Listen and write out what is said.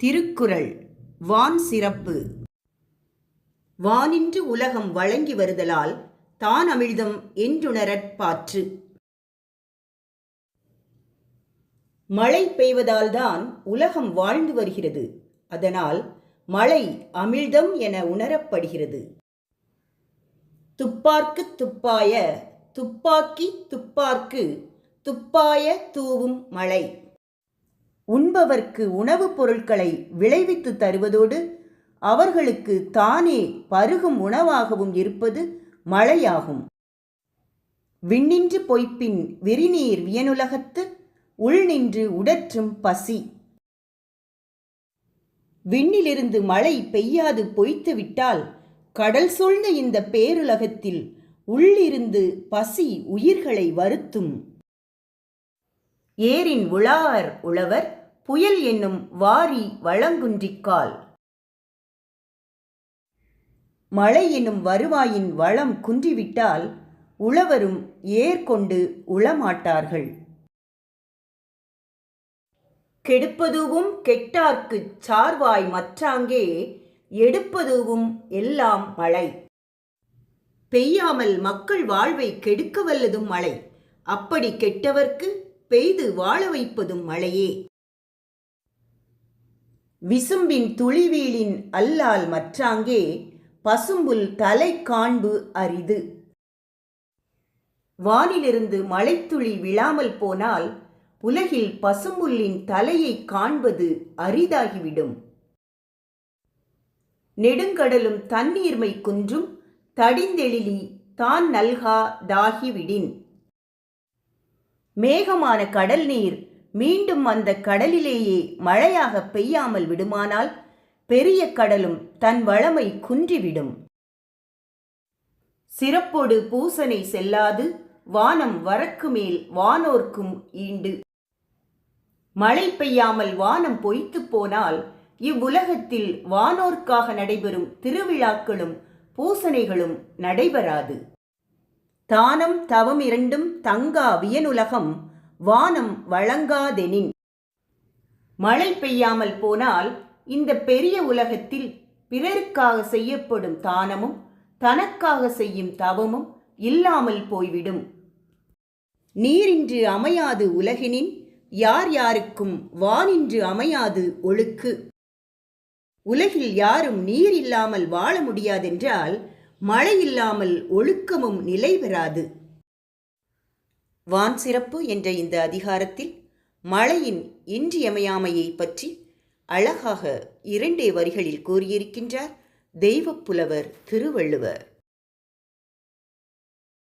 திருக்குறள் வான் சிறப்பு. வானின்று உலகம் வழங்கி வருதலால் தான் அமிழ்தம் என்றுணரற் பாற்று. மழை பெய்வதால்தான் உலகம் வாழ்ந்து வருகிறது. அதனால் மழை அமிழ்தம் என உணரப்படுகிறது. துப்பார்க்குத் துப்பாய துப்பாக்கி துப்பார்க்கு துப்பாய தூவும் மழை. உண்பவர்க்கு உணவுப் பொருட்களை விளைவித்து தருவதோடு அவர்களுக்கு தானே பருகும் உணவாகவும் இருப்பது மழையாகும். விண்ணின்று பொய்ப்பின் விரிநீர் வியனுலகத்து உள்நின்று உடற்றும் பசி. விண்ணிலிருந்து மழை பெய்யாது பொய்த்து விட்டால் கடல் சூழ்ந்த இந்த பேருலகத்தில் உள்ளிருந்து பசி உயிர்களை வருத்தும். ஏரின் உழார் உழவர் புயல் என்னும் வாரி வளங்குன்றிக்கால். மழை என்னும் வருவாயின் வளம் குன்றிவிட்டால் உழவரும் ஏர்கொண்டு உழமாட்டார்கள். கெடுப்பதுவும் கெட்டார்க்குச் சார்வாய் மற்றாங்கே எடுப்பதுவும் எல்லாம் மழை. பெய்யாமல் மக்கள் வாழ்வை கெடுக்க வல்லதும் மழை. அப்படி கெட்டவர்க்கு பெய்து வாழ வைப்பதும் மழையே. விசும்பின் துளிவீழின் அல்லால் மற்றாங்கே பசும்புல் தலை காண்பு அரிது. வானிலிருந்து மழைத்துளி விழாமல் போனால் உலகில் பசும்புல்லின் தலையை காண்பது அரிதாகிவிடும். நெடுங்கடலும் தண்ணீர்மை குன்றும் தடிந்தெழிலி தான் நல்கா தாகிவிடின். மேகமான கடல் நீர் மீண்டும் அந்த கடலிலேயே மழையாக பெய்யாமல் விடுமானால் பெரிய கடலும் தன் வளமை குன்றிவிடும். சிறப்பொடு பூசனை செல்லாது வானம் வரக்கு மேல் வானோர்க்கும் ஈண்டு. மழை பெய்யாமல் வானம் பொய்த்து போனால் இவ்வுலகத்தில் வானோர்க்காக நடைபெறும் திருவிழாக்களும் பூசனைகளும் நடைபெறாது. தானம் தவம் இரண்டும் தங்கா வியனுலகம் வானம் வழங்காதெனின். மழை பெய்யாமல் போனால் இந்த பெரிய உலகத்தில் பிறருக்காக செய்யப்படும் தானமும் தனக்காக செய்யும் தவமும் இல்லாமல் போய்விடும். நீரின்று அமையாது உலகினின் யார் யாருக்கும் வானின்று அமையாது ஒழுக்கு. உலகில் யாரும் நீர் இல்லாமல் வாழ முடியாதென்றால் மழை இல்லாமல் ஒழுக்கமும் நிலை பெறாது. வான் சிறப்பு என்ற இந்த அதிகாரத்தில் மழையின் இன்றியமையாமையை பற்றி அழகாக 2 வரிகளில் கூறியிருக்கின்றார் தெய்வப்புலவர் திருவள்ளுவர்.